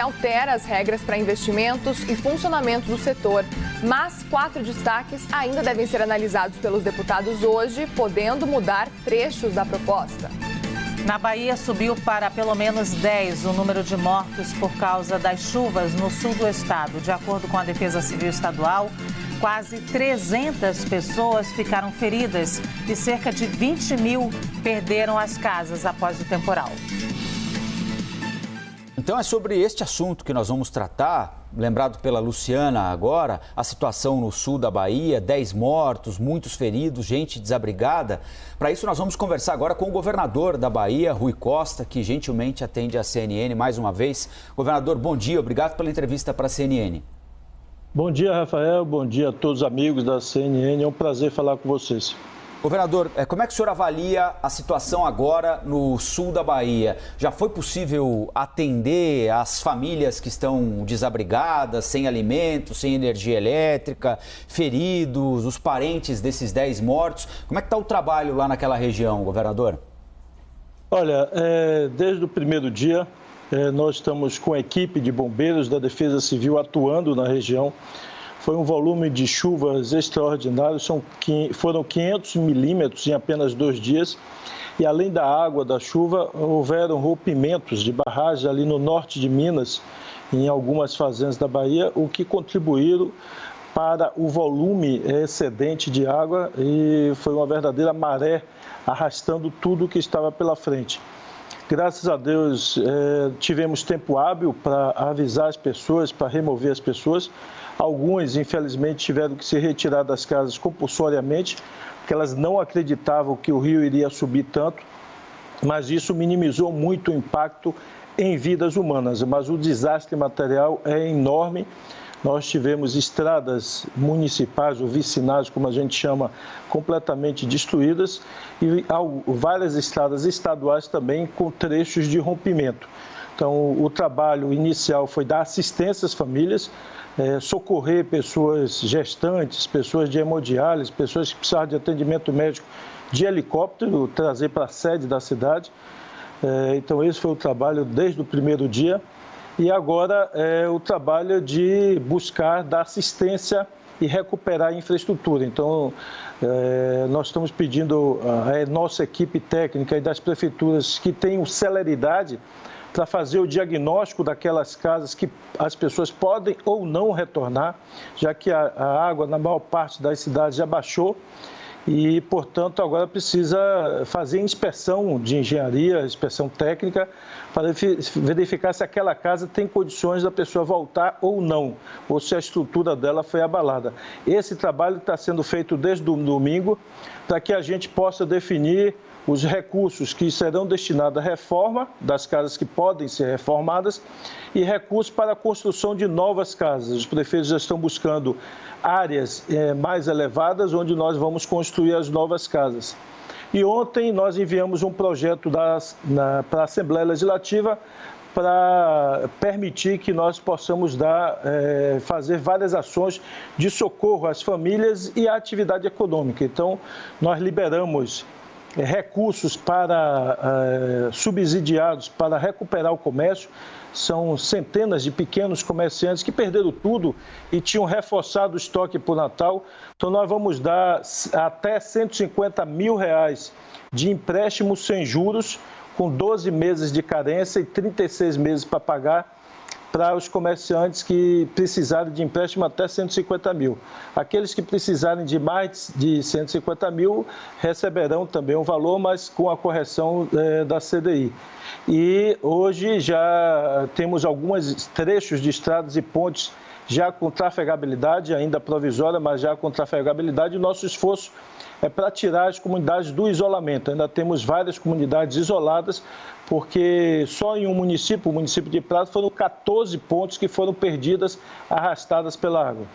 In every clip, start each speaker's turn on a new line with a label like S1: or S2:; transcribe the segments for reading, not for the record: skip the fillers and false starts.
S1: altera as regras para investimentos e funcionamento do setor, mas 4 destaques ainda devem ser analisados pelos deputados hoje, podendo mudar trechos da proposta.
S2: Na Bahia, subiu para pelo menos 10 o número de mortos por causa das chuvas no sul do estado. De acordo com a Defesa Civil Estadual, quase 300 pessoas ficaram feridas e cerca de 20 mil perderam as casas após o temporal.
S3: Então é sobre este assunto que nós vamos tratar, lembrado pela Luciana agora, a situação no sul da Bahia, 10 mortos, muitos feridos, gente desabrigada. Para isso nós vamos conversar agora com o governador da Bahia, Rui Costa, que gentilmente atende a CNN mais uma vez. Governador, bom dia, obrigado pela entrevista para a CNN.
S4: Bom dia, Rafael, bom dia a todos os amigos da CNN, é um prazer falar com vocês.
S3: Governador, como é que o senhor avalia a situação agora no sul da Bahia? Já foi possível atender as famílias que estão desabrigadas, sem alimentos, sem energia elétrica, feridos, os parentes desses 10 mortos? Como é que está o trabalho lá naquela região, governador?
S4: Olha, desde o primeiro dia, nós estamos com a equipe de bombeiros da Defesa Civil atuando na região. Foi um volume de chuvas extraordinário, foram 500 milímetros em apenas 2 dias. E além da água, da chuva, houveram rompimentos de barragem ali no norte de Minas, em algumas fazendas da Bahia, o que contribuíram para o volume excedente de água e foi uma verdadeira maré arrastando tudo que estava pela frente. Graças a Deus, tivemos tempo hábil para avisar as pessoas, para remover as pessoas. Alguns, infelizmente, tiveram que se retirar das casas compulsoriamente, porque elas não acreditavam que o rio iria subir tanto, mas isso minimizou muito o impacto em vidas humanas. Mas o desastre material é enorme. Nós tivemos estradas municipais ou vicinais, como a gente chama, completamente destruídas e várias estradas estaduais também com trechos de rompimento. Então, o trabalho inicial foi dar assistência às famílias, socorrer pessoas gestantes, pessoas de hemodiálise, pessoas que precisavam de atendimento médico de helicóptero, trazer para a sede da cidade. Então, esse foi o trabalho desde o primeiro dia. E agora é o trabalho de buscar dar assistência e recuperar a infraestrutura. Então, nós estamos pedindo à nossa equipe técnica e das prefeituras que tenham celeridade para fazer o diagnóstico daquelas casas que as pessoas podem ou não retornar, já que a água na maior parte das cidades já baixou e, portanto, agora precisa fazer inspeção de engenharia, inspeção técnica, para verificar se aquela casa tem condições da pessoa voltar ou não, ou se a estrutura dela foi abalada. Esse trabalho está sendo feito desde o domingo, para que a gente possa definir os recursos que serão destinados à reforma das casas que podem ser reformadas e recursos para a construção de novas casas. Os prefeitos já estão buscando áreas mais elevadas onde nós vamos construir as novas casas. E ontem nós enviamos um projeto para a Assembleia Legislativa para permitir que nós possamos fazer várias ações de socorro às famílias e à atividade econômica. Então, nós liberamos recursos subsidiados para recuperar o comércio. São centenas de pequenos comerciantes que perderam tudo e tinham reforçado o estoque para o Natal. Então, nós vamos dar até R$150 mil de empréstimo sem juros, com 12 meses de carência e 36 meses para pagar, para os comerciantes que precisarem de empréstimo até 150 mil. Aqueles que precisarem de mais de 150 mil receberão também um valor, mas com a correção da CDI. E hoje já temos alguns trechos de estradas e pontes já com trafegabilidade, ainda provisória, mas já com trafegabilidade. O nosso esforço é para tirar as comunidades do isolamento. Ainda temos várias comunidades isoladas, porque só em um município, o município de Prata, foram 14 pontes que foram perdidas, arrastadas pela água.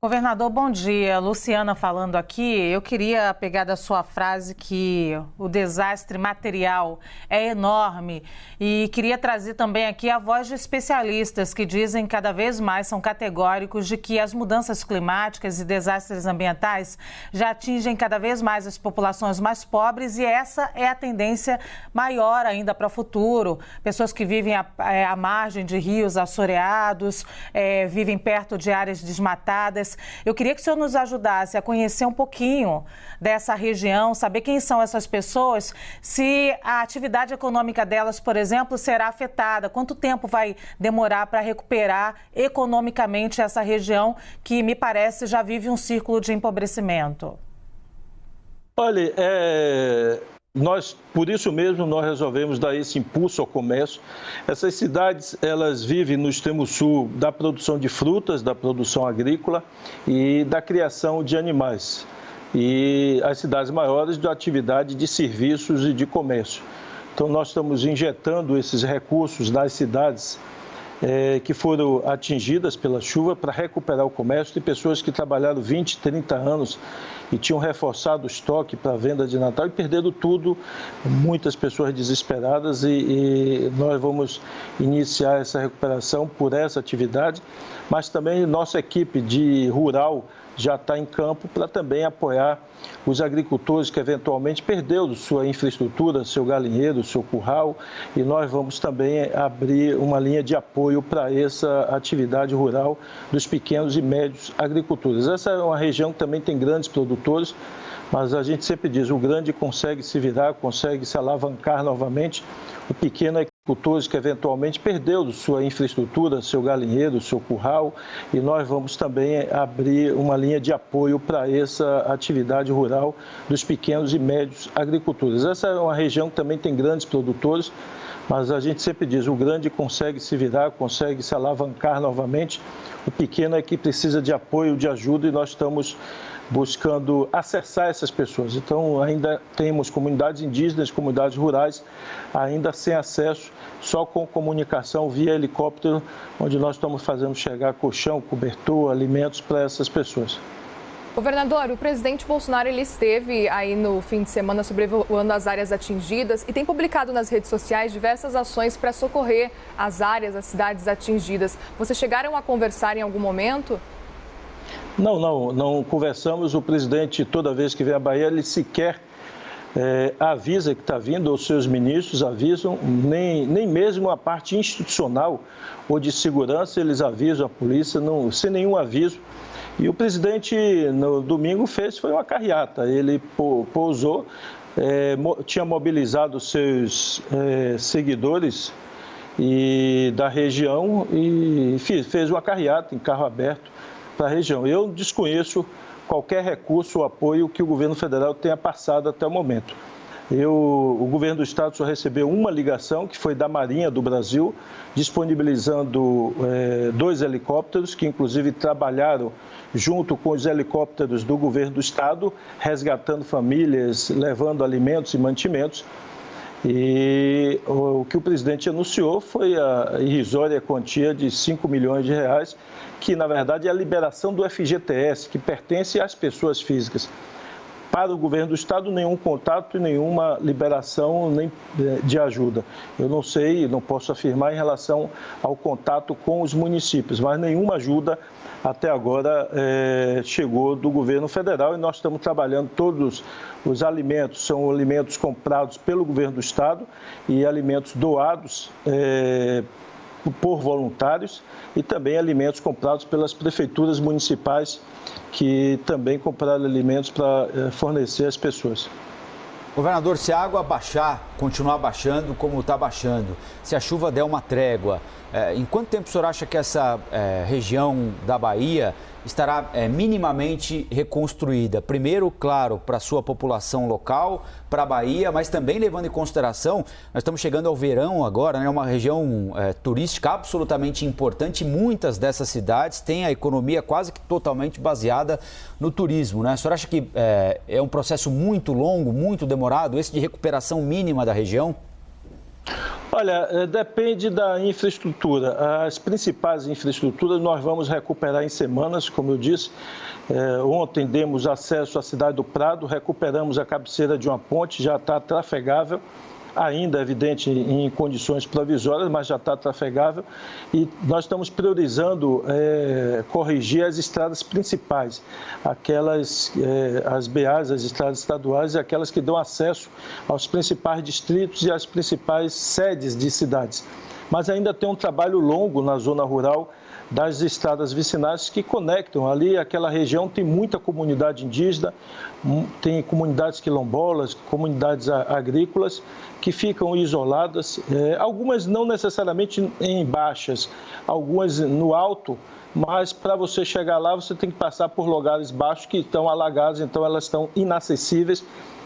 S2: Governador, bom dia. Luciana falando aqui. Eu queria pegar da sua frase que o desastre material é enorme e queria trazer também aqui a voz de especialistas que dizem cada vez mais, são categóricos, de que as mudanças climáticas e desastres ambientais já atingem cada vez mais as populações mais pobres e essa é a tendência maior ainda para o futuro. Pessoas que vivem à margem de rios assoreados, vivem perto de áreas desmatadas. Eu queria que o senhor nos ajudasse a conhecer um pouquinho dessa região, saber quem são essas pessoas, se a atividade econômica delas, por exemplo, será afetada, quanto tempo vai demorar para recuperar economicamente essa região que, me parece, já vive um círculo de empobrecimento.
S4: Olha, por isso mesmo, nós resolvemos dar esse impulso ao comércio. Essas cidades, elas vivem no extremo sul da produção de frutas, da produção agrícola e da criação de animais. E as cidades maiores da atividade de serviços e de comércio. Então, nós estamos injetando esses recursos nas cidades que foram atingidas pela chuva para recuperar o comércio. Tem pessoas que trabalharam 20, 30 anos e tinham reforçado o estoque para a venda de Natal e perderam tudo, muitas pessoas desesperadas e nós vamos iniciar essa recuperação por essa atividade, mas também nossa equipe de rural já está em campo para também apoiar os agricultores que eventualmente perderam sua infraestrutura, seu galinheiro, seu curral, e nós vamos também abrir uma linha de apoio para essa atividade rural dos pequenos e médios agricultores. Essa é uma região que também tem grandes produtores, mas a gente sempre diz, o grande consegue se virar, consegue se alavancar novamente, o pequeno agricultores que eventualmente perdeu sua infraestrutura, seu galinheiro, seu curral, e nós vamos também abrir uma linha de apoio para essa atividade rural dos pequenos e médios agricultores. Essa é uma região que também tem grandes produtores, mas a gente sempre diz, o grande consegue se virar, consegue se alavancar novamente, o pequeno é que precisa de apoio, de ajuda, e nós estamos buscando acessar essas pessoas. Então, ainda temos comunidades indígenas, comunidades rurais, ainda sem acesso, só com comunicação via helicóptero, onde nós estamos fazendo chegar colchão, cobertor, alimentos para essas pessoas.
S1: Governador, o presidente Bolsonaro ele esteve aí no fim de semana sobrevoando as áreas atingidas e tem publicado nas redes sociais diversas ações para socorrer as áreas, as cidades atingidas. Vocês chegaram a conversar em algum momento? Não conversamos. O presidente, toda vez que vem à Bahia, ele sequer avisa que está vindo, ou seus ministros avisam, nem mesmo a parte institucional ou de segurança eles avisam a polícia, sem nenhum aviso. E o presidente, no domingo, foi uma carreata. Ele pousou, tinha mobilizado seus seguidores da região e fez uma carreata em carro aberto para a região. Eu desconheço qualquer recurso ou apoio que o governo federal tenha passado até o momento. O governo do estado só recebeu uma ligação, que foi da Marinha do Brasil, disponibilizando 2 helicópteros, que inclusive trabalharam junto com os helicópteros do governo do estado, resgatando famílias, levando alimentos e mantimentos. E o que o presidente anunciou foi a irrisória quantia de 5 milhões de reais, que na verdade é a liberação do FGTS, que pertence às pessoas físicas. Para o governo do estado, nenhum contato e nenhuma liberação nem de ajuda. Eu não sei, não posso afirmar em relação ao contato com os municípios, mas nenhuma ajuda até agora chegou do governo federal e nós estamos trabalhando todos os alimentos, são alimentos comprados pelo governo do estado e alimentos doados por voluntários e também alimentos comprados pelas prefeituras municipais que também compraram alimentos para fornecer às pessoas.
S3: Governador, se a água baixar, continuar baixando como está baixando, se a chuva der uma trégua, em quanto tempo o senhor acha que essa região da Bahia estará minimamente reconstruída? Primeiro, claro, para a sua população local, para a Bahia, mas também levando em consideração, nós estamos chegando ao verão agora, né? Uma região turística absolutamente importante. Muitas dessas cidades têm a economia quase que totalmente baseada no turismo, né? O senhor acha que é um processo muito longo, muito demorado, esse de recuperação mínima da região?
S1: Olha, depende da infraestrutura. As principais infraestruturas nós vamos recuperar em semanas, como eu disse. Ontem demos acesso à cidade do Prado, recuperamos a cabeceira de uma ponte, já está trafegável. Ainda, evidente, em condições provisórias, mas já está trafegável. E nós estamos priorizando corrigir as estradas principais, aquelas, as BAs, as estradas estaduais, e aquelas que dão acesso aos principais distritos e às principais sedes de cidades. Mas ainda tem um trabalho longo na zona rural das estradas vicinais que conectam ali. Aquela região tem muita comunidade indígena, tem comunidades quilombolas, comunidades agrícolas que ficam isoladas, algumas não necessariamente em baixas, algumas no alto, mas para você chegar lá você tem que passar por lugares baixos que estão alagados, então elas estão inacessíveis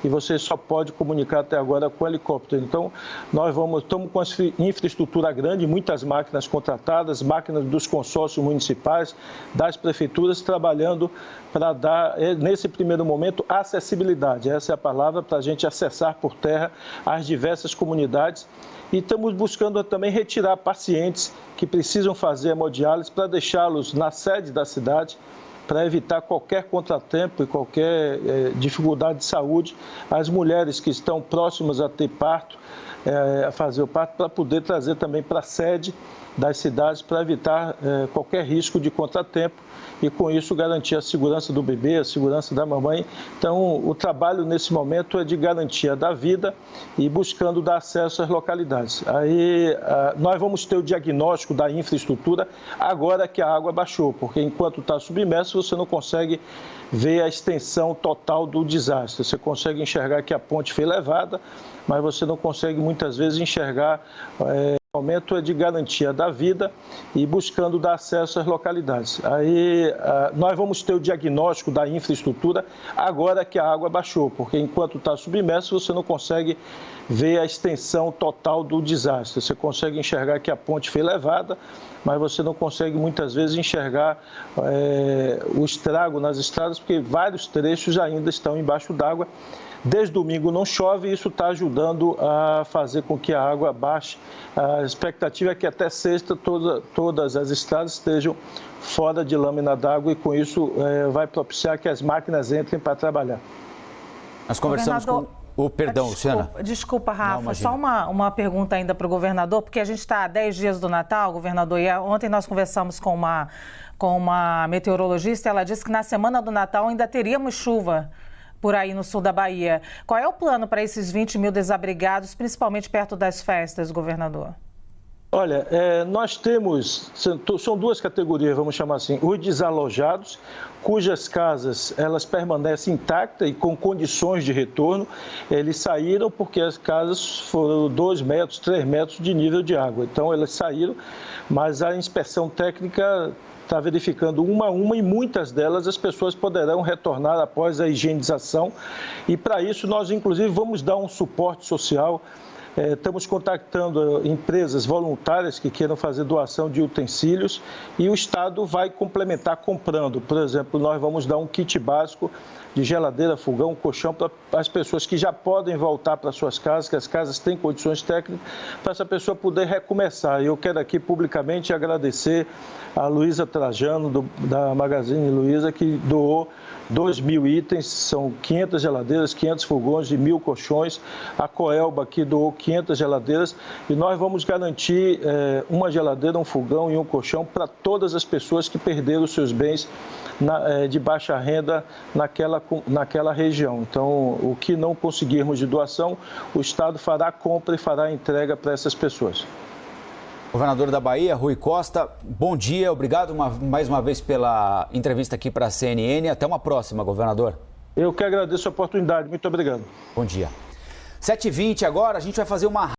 S1: e você só pode comunicar até agora com helicóptero. Então, nós estamos com a infraestrutura grande, muitas máquinas contratadas, máquinas dos consórcios municipais, das prefeituras, trabalhando para dar, nesse primeiro momento, acessibilidade. Essa é a palavra, para a gente acessar por terra as diversas comunidades. E estamos buscando também retirar pacientes que precisam fazer hemodiálise para deixá-los na sede da cidade, para evitar qualquer contratempo e qualquer dificuldade de saúde, as mulheres que estão próximas a ter parto, a fazer o parto, para poder trazer também para a sede das cidades, para evitar qualquer risco de contratempo e, com isso, garantir a segurança do bebê, a segurança da mamãe. Então, o trabalho nesse momento é de garantia da vida e buscando dar acesso às localidades. Aí, nós vamos ter o diagnóstico da infraestrutura agora que a água baixou, porque enquanto está submerso, você não consegue ver a extensão total do desastre. Você consegue enxergar que a ponte foi levada, mas você não consegue muitas vezes enxergar. O momento é de garantia da vida e buscando dar acesso às localidades. Aí nós vamos ter o diagnóstico da infraestrutura agora que a água baixou, porque enquanto está submerso você não consegue ver a extensão total do desastre. Você consegue enxergar que a ponte foi levada, mas você não consegue muitas vezes enxergar o estrago nas estradas, porque vários trechos ainda estão embaixo d'água. Desde domingo não chove e isso está ajudando a fazer com que a água baixe. A expectativa é que até sexta todas as estradas estejam fora de lâmina d'água e com isso vai propiciar que as máquinas entrem para trabalhar.
S3: Nós conversamos com o perdão, Luciana.
S2: Desculpa, Rafa, não, só uma pergunta ainda para o governador, porque a gente está há 10 dias do Natal, governador, e ontem nós conversamos com uma meteorologista, ela disse que na semana do Natal ainda teríamos chuva por aí no sul da Bahia. Qual é o plano para esses 20 mil desabrigados, principalmente perto das festas, governador?
S1: Olha, nós temos, são duas categorias, vamos chamar assim, os desalojados, cujas casas elas permanecem intactas e com condições de retorno. Eles saíram porque as casas foram 2 metros, 3 metros de nível de água. Então, elas saíram, mas a inspeção técnica está verificando uma a uma e muitas delas as pessoas poderão retornar após a higienização. E para isso nós, inclusive, vamos dar um suporte social. Estamos contactando empresas voluntárias que queiram fazer doação de utensílios e o Estado vai complementar comprando. Por exemplo, nós vamos dar um kit básico de geladeira, fogão, colchão para as pessoas que já podem voltar para suas casas, que as casas têm condições técnicas, para essa pessoa poder recomeçar. Eu quero aqui publicamente agradecer a Luísa Trajano, da Magazine Luiza, que doou 2.000 itens, são 500 geladeiras, 500 fogões e 1.000 colchões. A Coelba aqui doou 500 geladeiras e nós vamos garantir uma geladeira, um fogão e um colchão para todas as pessoas que perderam os seus bens de baixa renda naquela região. Então, o que não conseguirmos de doação, o Estado fará a compra e fará a entrega para essas pessoas.
S3: Governador da Bahia, Rui Costa, bom dia, obrigado mais uma vez pela entrevista aqui para a CNN. Até uma próxima, governador.
S1: Eu que agradeço a oportunidade, muito obrigado.
S3: Bom dia. 7h20 agora, a gente vai fazer uma